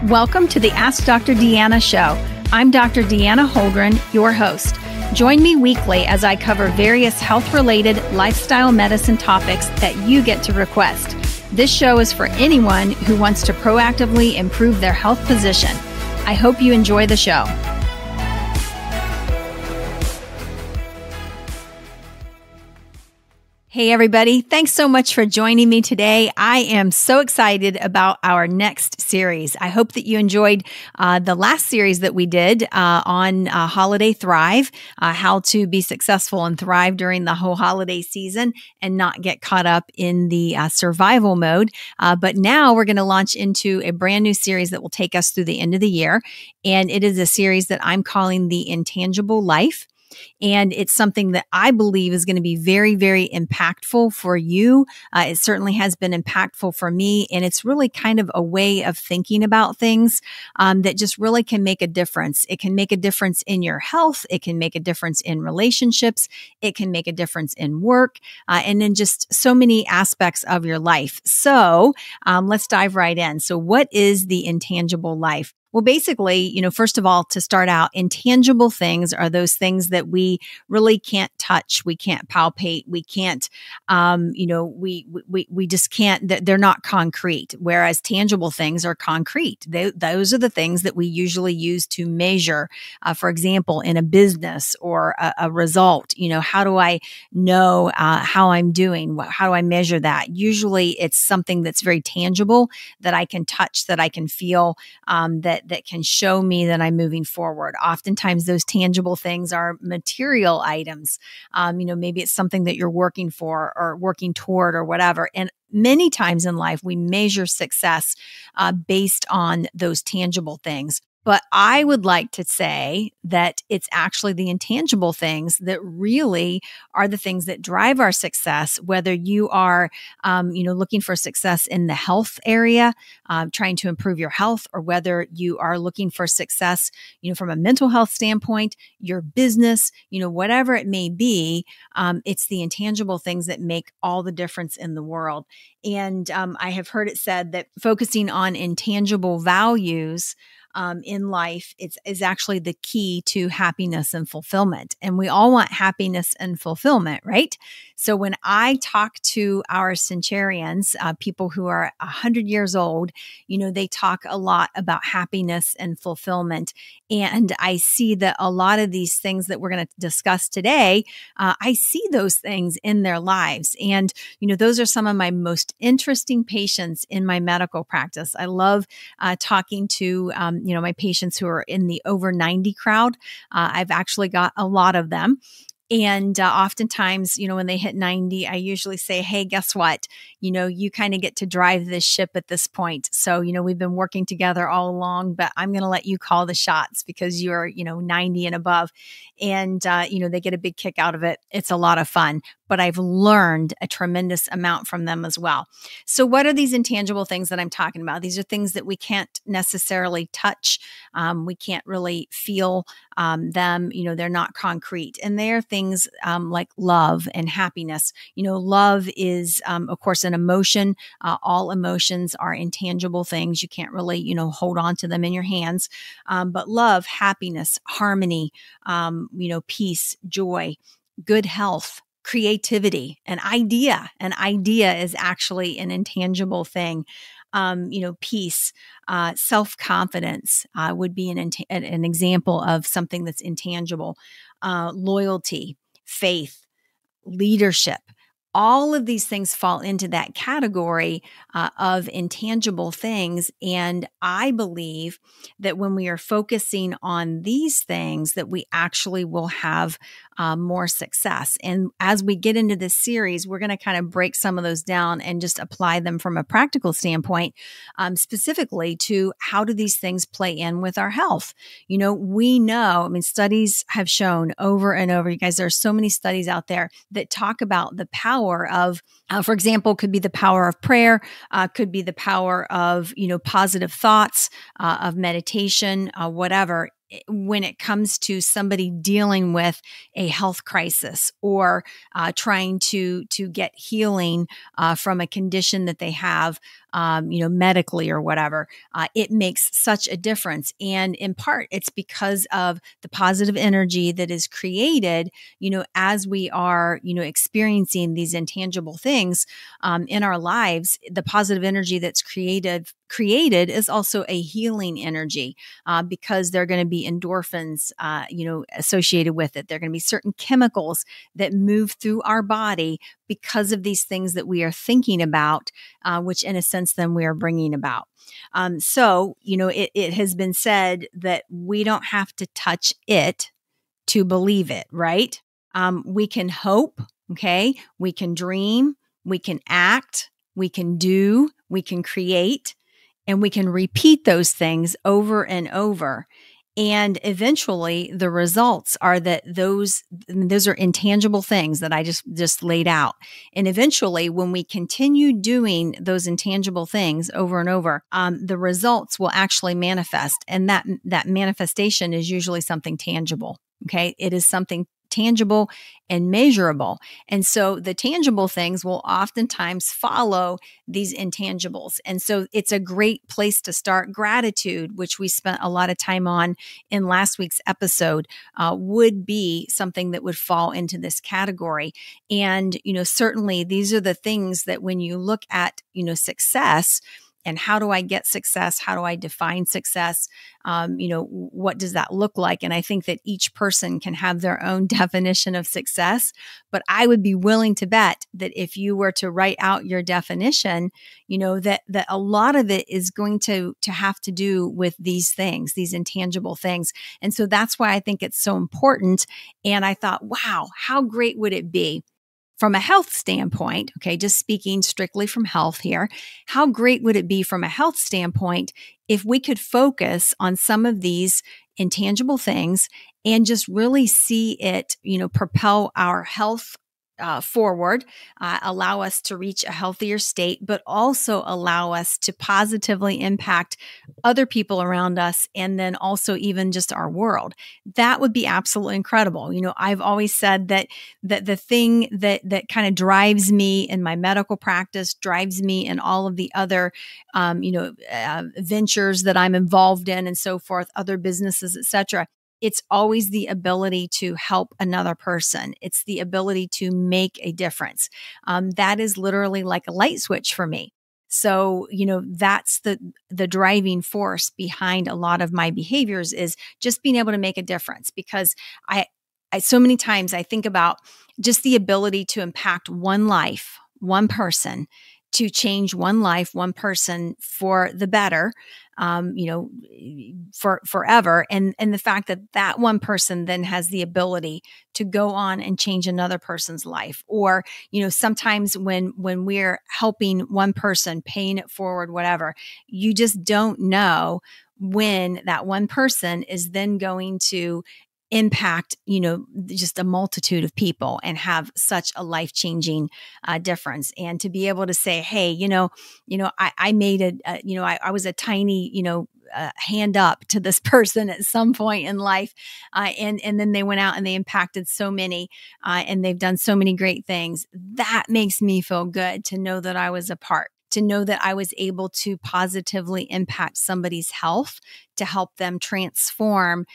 Welcome to the Ask Dr. Deanna show. I'm Dr. Deanna Holgren, your host. Join me weekly as I cover various health-related lifestyle medicine topics that you get to request. This show is for anyone who wants to proactively improve their health position. I hope you enjoy the show. Hey, everybody. Thanks so much for joining me today. I am so excited about our next series. I hope that you enjoyed the last series that we did on Holiday Thrive, how to be successful and thrive during the whole holiday season and not get caught up in the survival mode. But now we're going to launch into a brand new series that will take us through the end of the year. And it is a series that I'm calling the Intangible Life. And it's something that I believe is going to be very, very impactful for you. It certainly has been impactful for me. And it's really kind of a way of thinking about things that just really can make a difference. It can make a difference in your health. It can make a difference in relationships. It can make a difference in work and in just so many aspects of your life. So let's dive right in. So what is the intangible life? Well, basically, first of all, to start out, intangible things are those things that we really can't touch. We can't palpate. We can't, we just can't, they're not concrete. Whereas tangible things are concrete. Those are the things that we usually use to measure, for example, in a business or a result. How do I know how I'm doing? How do I measure that? Usually it's something that's very tangible that I can touch, that I can feel, that can show me that I'm moving forward. Oftentimes those tangible things are material items. Maybe it's something that you're working for or working toward or whatever. And many times in life, we measure success based on those tangible things. But I would like to say that it's actually the intangible things that really are the things that drive our success, whether you are, looking for success in the health area, trying to improve your health, or whether you are looking for success, from a mental health standpoint, your business, whatever it may be, it's the intangible things that make all the difference in the world. And I have heard it said that focusing on intangible values in life, is actually the key to happiness and fulfillment. And we all want happiness and fulfillment, right? So when I talk to our centurions, people who are 100 years old, they talk a lot about happiness and fulfillment. And I see that a lot of these things that we're going to discuss today, I see those things in their lives. And, those are some of my most interesting patients in my medical practice. I love talking to, my patients who are in the over 90 crowd. I've actually got a lot of them. And oftentimes, when they hit 90, I usually say, hey, guess what? You kind of get to drive this ship at this point. So, we've been working together all along, but I'm going to let you call the shots because you're, 90 and above. And, they get a big kick out of it. It's a lot of fun, but I've learned a tremendous amount from them as well. So what are these intangible things that I'm talking about? These are things that we can't necessarily touch. We can't really feel them. They're not concrete. And they're things like love and happiness. Love is, of course, an emotion. All emotions are intangible things. You can't really, hold on to them in your hands. But love, happiness, harmony, peace, joy, good health, creativity, an idea. An idea is actually an intangible thing. Peace, self-confidence would be an example of something that's intangible. Loyalty, faith, leadership. All of these things fall into that category of intangible things. And I believe that when we are focusing on these things, that we actually will have more success. And as we get into this series, we're going to kind of break some of those down and just apply them from a practical standpoint, specifically to how do these things play in with our health? We know, studies have shown over and over, you guys, there are so many studies out there that talk about the power of, for example, could be the power of prayer, could be the power of, positive thoughts, of meditation, whatever. when it comes to somebody dealing with a health crisis or trying to get healing from a condition that they have, medically or whatever, it makes such a difference. And in part, it's because of the positive energy that is created, as we are, experiencing these intangible things in our lives. The positive energy that's created is also a healing energy because there are going to be endorphins, associated with it. There are going to be certain chemicals that move through our body because of these things that we are thinking about, which in a sense then we are bringing about. So, it has been said that we don't have to touch it to believe it, right? We can hope, okay? We can dream, we can act, we can do, we can create, and we can repeat those things over and over. And eventually the results are that those are intangible things that I just laid out. And eventually when we continue doing those intangible things over and over, the results will actually manifest. And that manifestation is usually something tangible. Okay. It is something tangible and measurable. And so the tangible things will oftentimes follow these intangibles. And so it's a great place to start. Gratitude, which we spent a lot of time on in last week's episode, would be something that would fall into this category. And, certainly these are the things that when you look at, success, and how do I get success? How do I define success? What does that look like? And I think that each person can have their own definition of success. But I would be willing to bet that if you were to write out your definition, that a lot of it is going to have to do with these things, these intangible things. And so that's why I think it's so important. And I thought, wow, how great would it be? From a health standpoint, okay, just speaking strictly from health here, how great would it be from a health standpoint if we could focus on some of these intangible things and just really see it, propel our health forward, allow us to reach a healthier state, but also allow us to positively impact other people around us and then also even just our world. That would be absolutely incredible. I've always said that the thing that kind of drives me in my medical practice, drives me in all of the other ventures that I'm involved in and so forth, other businesses, etc. It's always the ability to help another person. It's the ability to make a difference. That is literally like a light switch for me. So, that's the driving force behind a lot of my behaviors is just being able to make a difference, because I so many times I think about just the ability to impact one life, one person, to change one life, one person for the better, for forever. And the fact that one person then has the ability to go on and change another person's life. Or, sometimes when we're helping one person, paying it forward, whatever, you just don't know when that one person is then going to impact, just a multitude of people and have such a life-changing difference. And to be able to say, hey, I made I was a tiny, hand up to this person at some point in life. And then they went out and they impacted so many, and they've done so many great things. That makes me feel good to know that I was a part, to know that I was able to positively impact somebody's health, to help them transform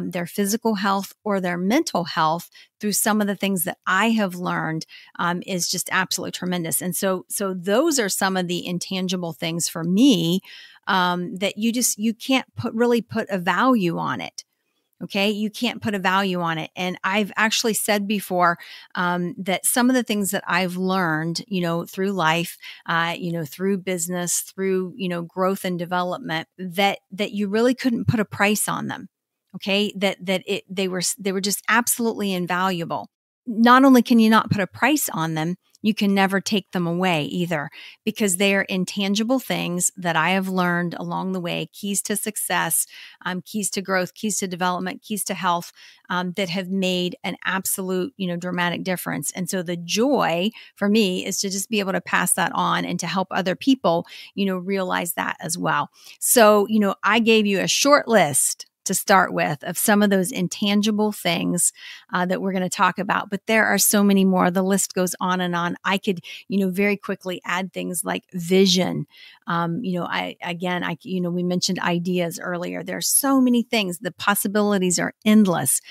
their physical health or their mental health through some of the things that I have learned, is just absolutely tremendous. And so those are some of the intangible things for me, that you can't really put a value on it. Okay. You can't put a value on it. And I've actually said before, that some of the things that I've learned, through life, through business, through, growth and development, that you really couldn't put a price on them. Okay. They were just absolutely invaluable. Not only can you not put a price on them, you can never take them away either, because they are intangible things that I have learned along the way, keys to success, keys to growth, keys to development, keys to health, that have made an absolute, dramatic difference. And so the joy for me is to just be able to pass that on and to help other people, realize that as well. So, I gave you a short list to start with of some of those intangible things that we're going to talk about. But there are so many more. The list goes on and on. I could, very quickly add things like vision. We mentioned ideas earlier. There are so many things. The possibilities are endless.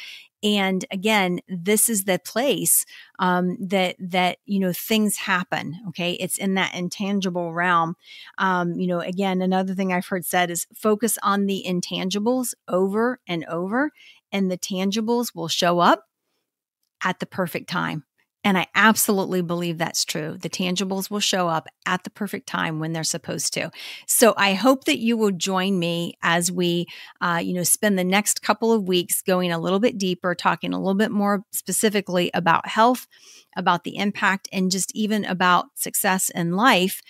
And again, this is the place that things happen. Okay, it's in that intangible realm. Again, another thing I've heard said is focus on the intangibles over and over, and the tangibles will show up at the perfect time. And I absolutely believe that's true. The tangibles will show up at the perfect time when they're supposed to. So I hope that you will join me as we, spend the next couple of weeks going a little bit deeper, talking a little bit more specifically about health, about the impact, and just even about success in life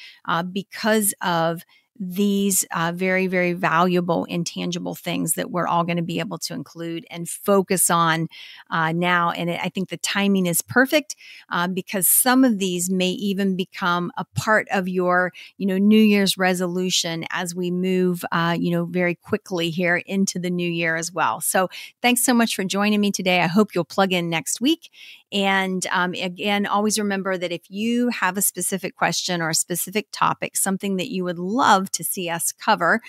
because of these very, very valuable, intangible things that we're all going to be able to include and focus on now. And I think the timing is perfect because some of these may even become a part of your, New Year's resolution as we move, very quickly here into the new year as well. So thanks so much for joining me today. I hope you'll plug in next week. And again, always remember that if you have a specific question or a specific topic, something that you would love to see us cover,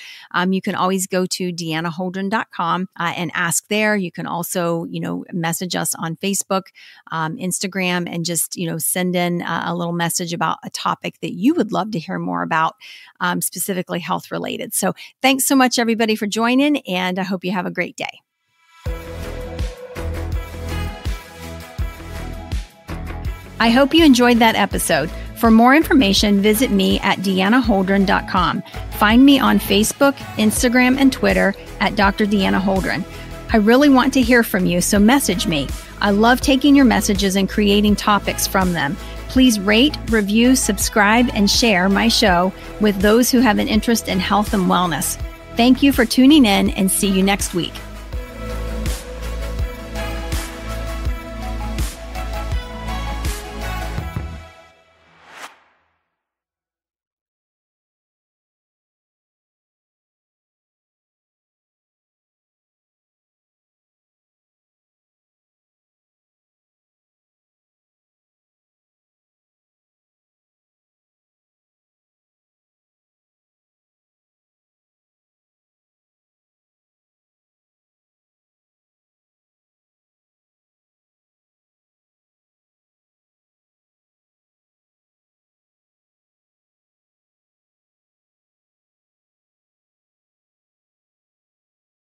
you can always go to deannaholdren.com and ask there. You can also, message us on Facebook, Instagram, and just, send in a little message about a topic that you would love to hear more about, specifically health related. So thanks so much, everybody, for joining, and I hope you have a great day. I hope you enjoyed that episode. For more information, visit me at deannaholdren.com. Find me on Facebook, Instagram, and Twitter at Dr. Deanna Holdren. I really want to hear from you, so message me. I love taking your messages and creating topics from them. Please rate, review, subscribe, and share my show with those who have an interest in health and wellness. Thank you for tuning in, and see you next week.